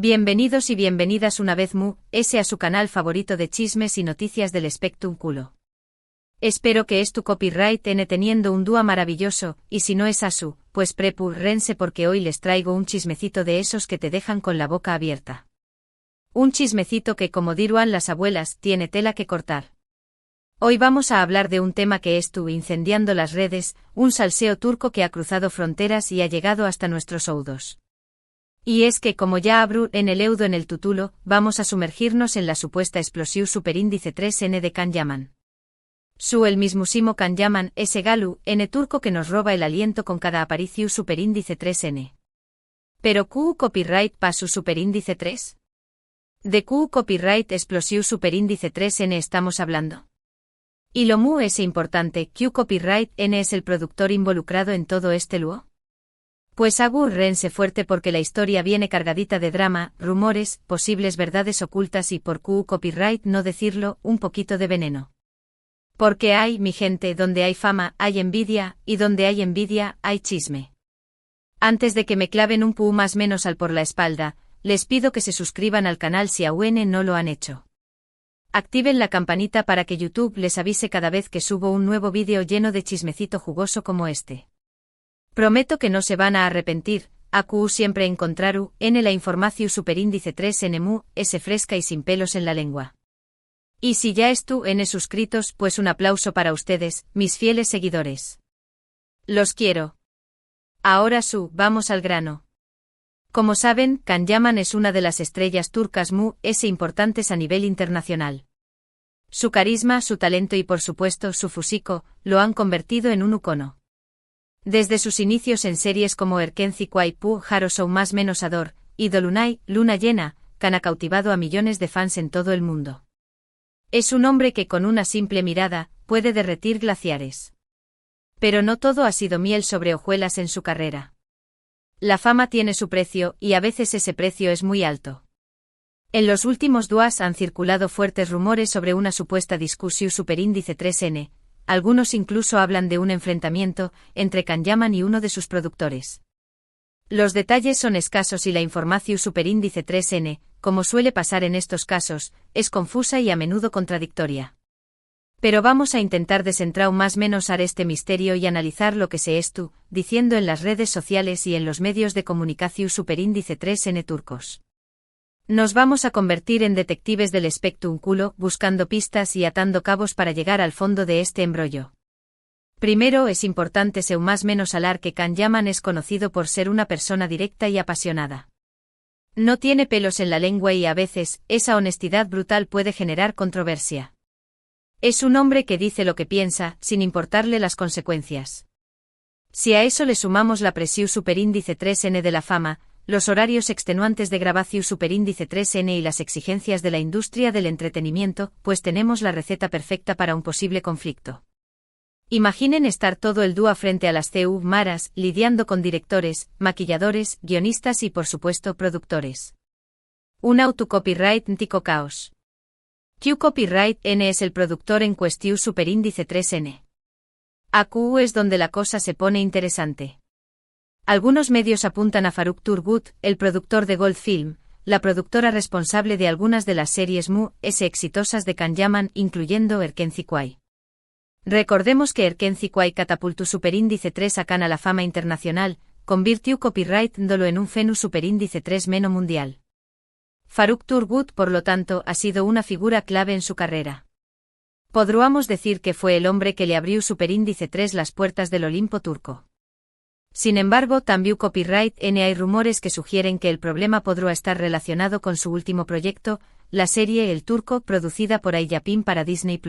Bienvenidos y bienvenidas una vez a su canal favorito de chismes y noticias del espectáculo. Espero que es tu copyright teniendo un dúo maravilloso, y si no es asu, pues prepúrense porque hoy les traigo un chismecito de esos que te dejan con la boca abierta. Un chismecito que, como dirían las abuelas, tiene tela que cortar. Hoy vamos a hablar de un tema que estuvo incendiando las redes, un salseo turco que ha cruzado fronteras y ha llegado hasta nuestros oídos. Y es que, como ya abro en el eudo en el título, vamos a sumergirnos en la supuesta explosión superíndice 3N de Can Yaman. El mismísimo Can Yaman, ese galu, N turco que nos roba el aliento con cada aparición superíndice 3N. Pero ¿Q copyright pa su superíndice 3? ¿De Q copyright explosión superíndice 3N estamos hablando? Y lo es importante, Q copyright N es el productor involucrado en todo este luo. Pues agárrense fuerte porque la historia viene cargadita de drama, rumores, posibles verdades ocultas y por Q copyright no decirlo, un poquito de veneno. Porque hay, mi gente, donde hay fama, hay envidia, y donde hay envidia, hay chisme. Antes de que me claven un pu más menos al por la espalda, les pido que se suscriban al canal si aún no lo han hecho. Activen la campanita para que YouTube les avise cada vez que subo un nuevo vídeo lleno de chismecito jugoso como este. Prometo que no se van a arrepentir, AQ siempre encontraru, N la información superíndice 3N es fresca y sin pelos en la lengua. Y si ya N suscritos, pues un aplauso para ustedes, mis fieles seguidores. Los quiero. Ahora vamos al grano. Como saben, Can Yaman es una de las estrellas turcas importantes a nivel internacional. Su carisma, su talento y por supuesto su físico, lo han convertido en un icono. Desde sus inicios en series como Erkenci Kuay Pu Haro más menos Ador, y Dolunay, Luna Llena, que han cautivado a millones de fans en todo el mundo. Es un hombre que con una simple mirada, puede derretir glaciares. Pero no todo ha sido miel sobre hojuelas en su carrera. La fama tiene su precio, y a veces ese precio es muy alto. En los últimos días han circulado fuertes rumores sobre una supuesta discusión superíndice 3N, algunos incluso hablan de un enfrentamiento entre Can Yaman y uno de sus productores. Los detalles son escasos y la información superíndice 3N, como suele pasar en estos casos, es confusa y a menudo contradictoria. Pero vamos a intentar desentrar más menos este misterio y analizar lo que se estuvo diciendo en las redes sociales y en los medios de comunicación superíndice 3N turcos. Nos vamos a convertir en detectives del espectáculo, buscando pistas y atando cabos para llegar al fondo de este embrollo. Primero es importante más menos hablar que Can Yaman es conocido por ser una persona directa y apasionada. No tiene pelos en la lengua y a veces, esa honestidad brutal puede generar controversia. Es un hombre que dice lo que piensa, sin importarle las consecuencias. Si a eso le sumamos la presión superíndice 3N de la fama, los horarios extenuantes de grabación superíndice 3N y las exigencias de la industria del entretenimiento, pues tenemos la receta perfecta para un posible conflicto. Imaginen estar todo el dúo frente a las maras, lidiando con directores, maquilladores, guionistas y por supuesto productores. Un autocopyright tico caos. Q copyright N es el productor en cuestión superíndice 3N. AQ es donde la cosa se pone interesante. Algunos medios apuntan a Faruk Turgut, el productor de Gold Film, la productora responsable de algunas de las series exitosas de Can Yaman, incluyendo Erkenci Kuay. Recordemos que Erkenci Kuay catapultó superíndice 3 a Can a la fama internacional, convirtió copyright dolo en un fenu superíndice 3 meno mundial. Faruk Turgut, por lo tanto, ha sido una figura clave en su carrera. Podríamos decir que fue el hombre que le abrió superíndice 3 las puertas del Olimpo turco. Sin embargo, también copyright N hay rumores que sugieren que el problema podría estar relacionado con su último proyecto, la serie El Turco, producida por Ayapim para Disney+.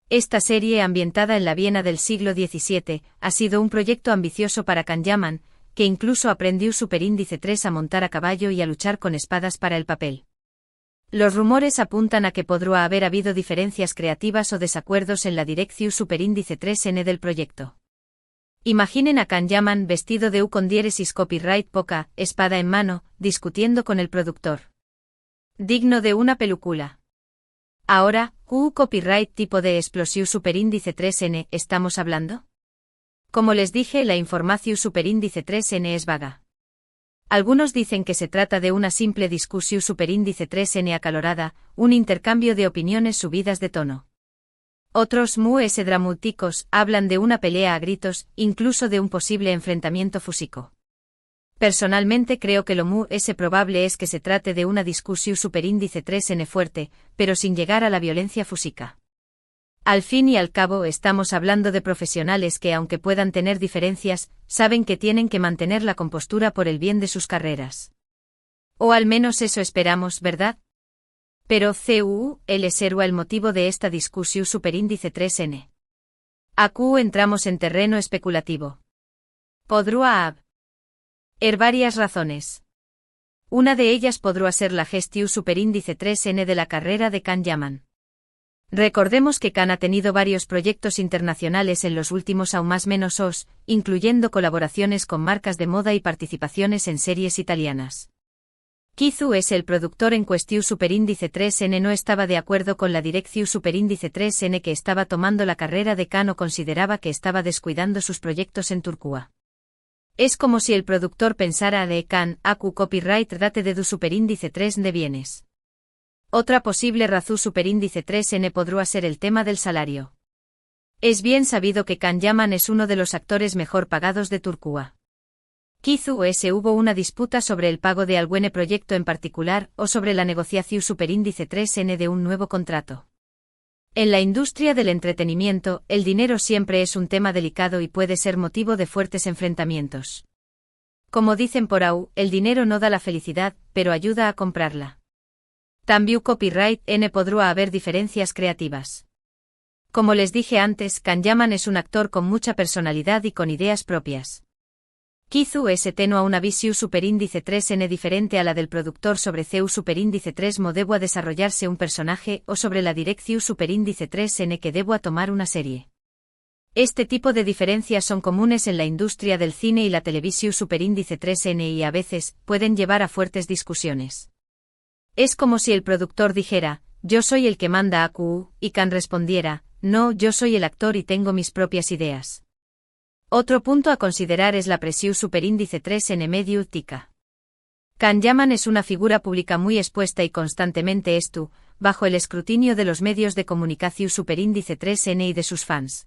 Esta serie, ambientada en la Viena del siglo XVII, ha sido un proyecto ambicioso para Can Yaman, que incluso aprendió superíndice 3 a montar a caballo y a luchar con espadas para el papel. Los rumores apuntan a que podría haber habido diferencias creativas o desacuerdos en la dirección superíndice 3N del proyecto. Imaginen a Can Yaman vestido de con diéresis copyright poca, espada en mano, discutiendo con el productor. Digno de una película. Ahora, ¿Q copyright tipo de explosión superíndice 3N estamos hablando? Como les dije, la información superíndice 3N es vaga. Algunos dicen que se trata de una simple discusión superíndice 3n acalorada, un intercambio de opiniones subidas de tono. Otros s dramáticos hablan de una pelea a gritos, incluso de un posible enfrentamiento físico. Personalmente creo que lo s probable es que se trate de una discusión superíndice 3n fuerte, pero sin llegar a la violencia física. Al fin y al cabo estamos hablando de profesionales que, aunque puedan tener diferencias, saben que tienen que mantener la compostura por el bien de sus carreras. O al menos eso esperamos, ¿verdad? Pero ¿cuál será el motivo de esta discusión superíndice 3n? Aquí entramos en terreno especulativo. Podría haber varias razones. Una de ellas podría ser la gestión superíndice 3n de la carrera de Can Yaman. Recordemos que Can ha tenido varios proyectos internacionales en los últimos aún más menos incluyendo colaboraciones con marcas de moda y participaciones en series italianas. Quizás el productor en cuestión superíndice 3n no estaba de acuerdo con la dirección superíndice 3n que estaba tomando la carrera de Can o consideraba que estaba descuidando sus proyectos en Turquía. Es como si el productor pensara de Can, acu copyright date de du superíndice 3 de bienes. Otra posible razón superíndice 3n podría ser el tema del salario. Es bien sabido que Can Yaman es uno de los actores mejor pagados de Turquía. Quizás hubo una disputa sobre el pago de algún proyecto en particular o sobre la negociación superíndice 3n de un nuevo contrato. En la industria del entretenimiento, el dinero siempre es un tema delicado y puede ser motivo de fuertes enfrentamientos. Como dicen por ahí, el dinero no da la felicidad, pero ayuda a comprarla. También copyright podría haber diferencias creativas. Como les dije antes, Can Yaman es un actor con mucha personalidad y con ideas propias. Quizás tenga una visión superíndice 3n diferente a la del productor sobre CU superíndice 3 mo debo a desarrollarse un personaje o sobre la dirección superíndice 3n que debo a tomar una serie. Este tipo de diferencias son comunes en la industria del cine y la televisión superíndice 3n y a veces pueden llevar a fuertes discusiones. Es como si el productor dijera, yo soy el que manda a Q, y Can respondiera, no, yo soy el actor y tengo mis propias ideas. Otro punto a considerar es la presión superíndice 3n mediática. Can Yaman es una figura pública muy expuesta y constantemente bajo el escrutinio de los medios de comunicación superíndice 3n y de sus fans.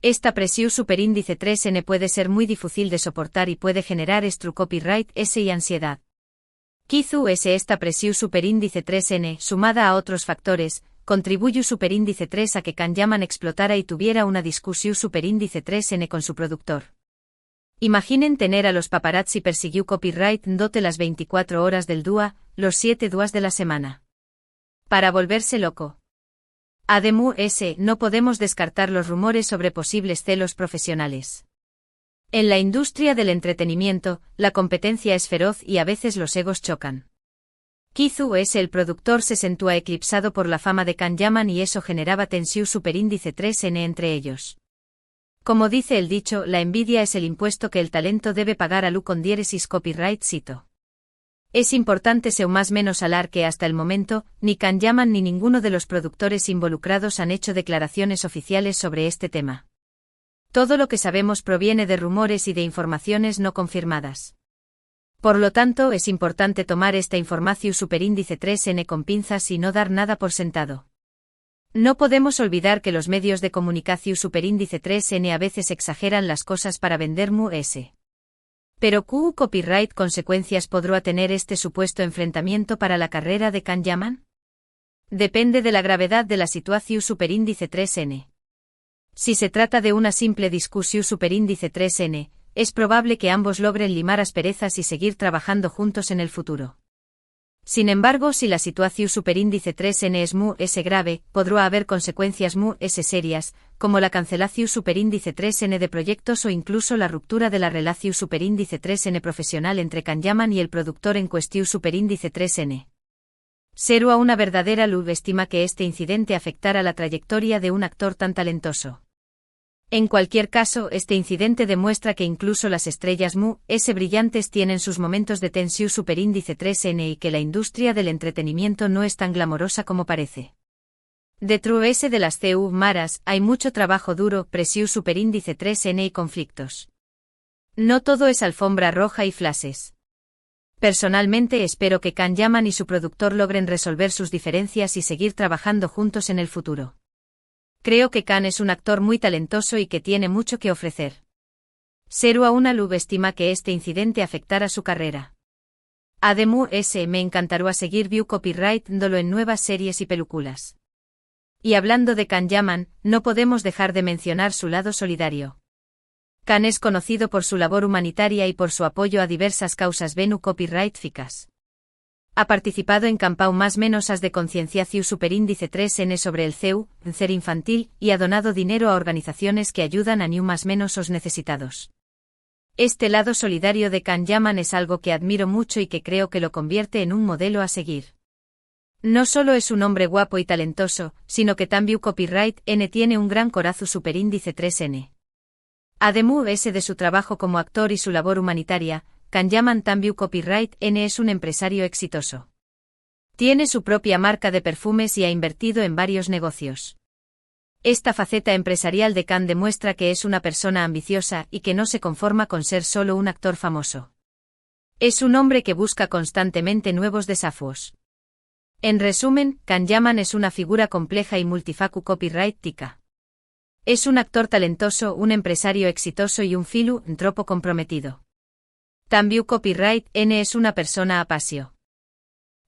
Esta presión superíndice 3n puede ser muy difícil de soportar y puede generar copyright y ansiedad. Quizás esta presión superíndice 3n, sumada a otros factores, contribuye superíndice 3 a que Can Yaman explotara y tuviera una discusión superíndice 3n con su productor. Imaginen tener a los paparazzi persiguió copyright dote las 24 horas del día, los 7 días de la semana. Para volverse loco. Además, no podemos descartar los rumores sobre posibles celos profesionales. En la industria del entretenimiento, la competencia es feroz y a veces los egos chocan. Quizás el productor se sentía eclipsado por la fama de Can Yaman y eso generaba tensión superíndice 3n entre ellos. Como dice el dicho, la envidia es el impuesto que el talento debe pagar a con diéresis copyright cito. Es importante ser más menos alar que hasta el momento, ni Can Yaman ni ninguno de los productores involucrados han hecho declaraciones oficiales sobre este tema. Todo lo que sabemos proviene de rumores y de informaciones no confirmadas. Por lo tanto, es importante tomar esta información superíndice 3n con pinzas y no dar nada por sentado. No podemos olvidar que los medios de comunicación superíndice 3n a veces exageran las cosas para vender s. Pero ¿qué copyright consecuencias podrá tener este supuesto enfrentamiento para la carrera de Can Yaman? Depende de la gravedad de la situación superíndice 3n. Si se trata de una simple discusión superíndice 3n, es probable que ambos logren limar asperezas y seguir trabajando juntos en el futuro. Sin embargo, si la situación superíndice 3n es grave, podrá haber consecuencias serias, como la cancelación superíndice 3n de proyectos o incluso la ruptura de la relación superíndice 3n profesional entre Can Yaman y el productor en cuestión superíndice 3n. Será una verdadera estima que este incidente afectara la trayectoria de un actor tan talentoso. En cualquier caso, este incidente demuestra que incluso las estrellas brillantes tienen sus momentos de tensión superíndice 3n y que la industria del entretenimiento no es tan glamorosa como parece. Detrás de las maras hay mucho trabajo duro, presión superíndice 3n y conflictos. No todo es alfombra roja y flashes. Personalmente espero que Can Yaman y su productor logren resolver sus diferencias y seguir trabajando juntos en el futuro. Creo que Can es un actor muy talentoso y que tiene mucho que ofrecer. Seru Aunalub estima que este incidente afectará su carrera. Además, me encantará seguir view copyright dolo en nuevas series y películas. Y hablando de Can Yaman, no podemos dejar de mencionar su lado solidario. Can es conocido por su labor humanitaria y por su apoyo a diversas causas venu copyright ficas. Ha participado en campau más menos as de concienciación superíndice 3N sobre el cáncer infantil y ha donado dinero a organizaciones que ayudan a niños más menos os necesitados. Este lado solidario de Can Yaman es algo que admiro mucho y que creo que lo convierte en un modelo a seguir. No solo es un hombre guapo y talentoso, sino que también Copyright N tiene un gran corazón superíndice 3N. Además de su trabajo como actor y su labor humanitaria, Can Yaman también Copyright N es un empresario exitoso. Tiene su propia marca de perfumes y ha invertido en varios negocios. Esta faceta empresarial de Can demuestra que es una persona ambiciosa y que no se conforma con ser solo un actor famoso. Es un hombre que busca constantemente nuevos desafíos. En resumen, Can Yaman es una figura compleja y multifacu copyright-tica. Es un actor talentoso, un empresario exitoso y un filántropo comprometido. También Copyright N es una persona apasio.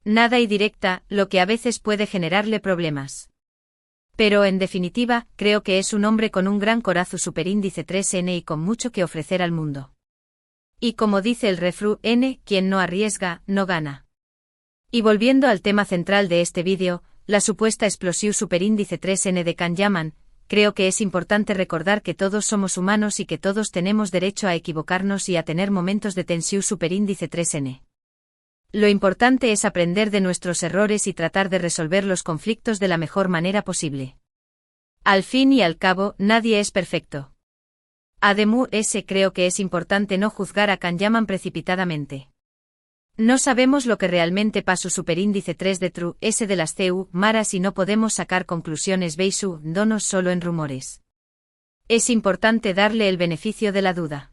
Nada y directa, lo que a veces puede generarle problemas. Pero en definitiva, creo que es un hombre con un gran corazón superíndice 3N y con mucho que ofrecer al mundo. Y como dice el refrán N, quien no arriesga, no gana. Y volviendo al tema central de este vídeo, la supuesta explosión superíndice 3N de Can Yaman, creo que es importante recordar que todos somos humanos y que todos tenemos derecho a equivocarnos y a tener momentos de tensión superíndice 3N. Lo importante es aprender de nuestros errores y tratar de resolver los conflictos de la mejor manera posible. Al fin y al cabo, nadie es perfecto. Además, creo que es importante no juzgar a Can Yaman precipitadamente. No sabemos lo que realmente pasó superíndice 3 de True S de las CU maras y no podemos sacar conclusiones beisu donos solo en rumores. Es importante darle el beneficio de la duda.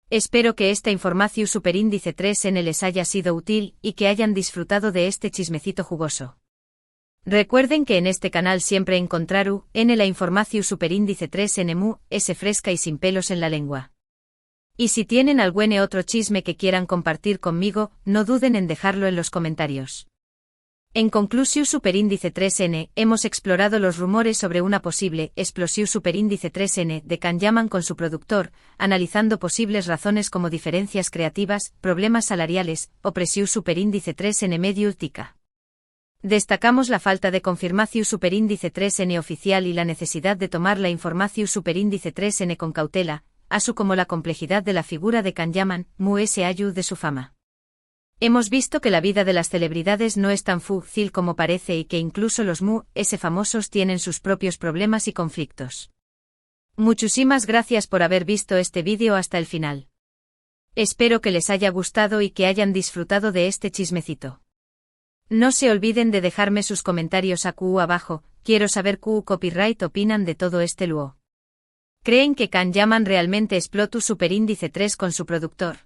Espero que esta información superíndice 3N les haya sido útil y que hayan disfrutado de este chismecito jugoso. Recuerden que en este canal siempre encontraru en la información superíndice 3N mu es fresca y sin pelos en la lengua. Y si tienen algún otro chisme que quieran compartir conmigo, no duden en dejarlo en los comentarios. En conclusión superíndice 3N, hemos explorado los rumores sobre una posible explosión superíndice 3N de Can Yaman con su productor, analizando posibles razones como diferencias creativas, problemas salariales, o presión superíndice 3N medio últica. Destacamos la falta de confirmación superíndice 3N oficial y la necesidad de tomar la información superíndice 3N con cautela, así como la complejidad de la figura de Can Yaman, mu ese ayu de su fama. Hemos visto que la vida de las celebridades no es tan fácil como parece y que incluso los famosos tienen sus propios problemas y conflictos. Muchísimas gracias por haber visto este vídeo hasta el final. Espero que les haya gustado y que hayan disfrutado de este chismecito. No se olviden de dejarme sus comentarios abajo, quiero saber qué copyright opinan de todo este luo. ¿Creen que Can Yaman realmente explotó superíndice 3 con su productor?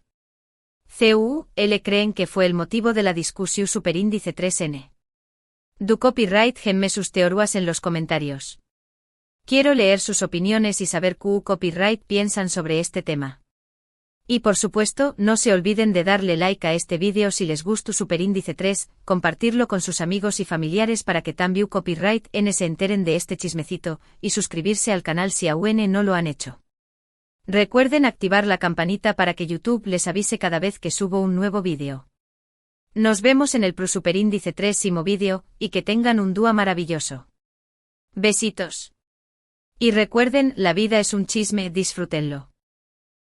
¿Creen que fue el motivo de la discusión superíndice 3N? Du copyright genme sus teorías en los comentarios. Quiero leer sus opiniones y saber qué copyright piensan sobre este tema. Y por supuesto, no se olviden de darle like a este vídeo si les gustó superíndice 3, compartirlo con sus amigos y familiares para que también copyright N se enteren de este chismecito, y suscribirse al canal si aún no lo han hecho. Recuerden activar la campanita para que YouTube les avise cada vez que subo un nuevo vídeo. Nos vemos en el superíndice 3º vídeo, y que tengan un día maravilloso. Besitos. Y recuerden, la vida es un chisme, disfrútenlo.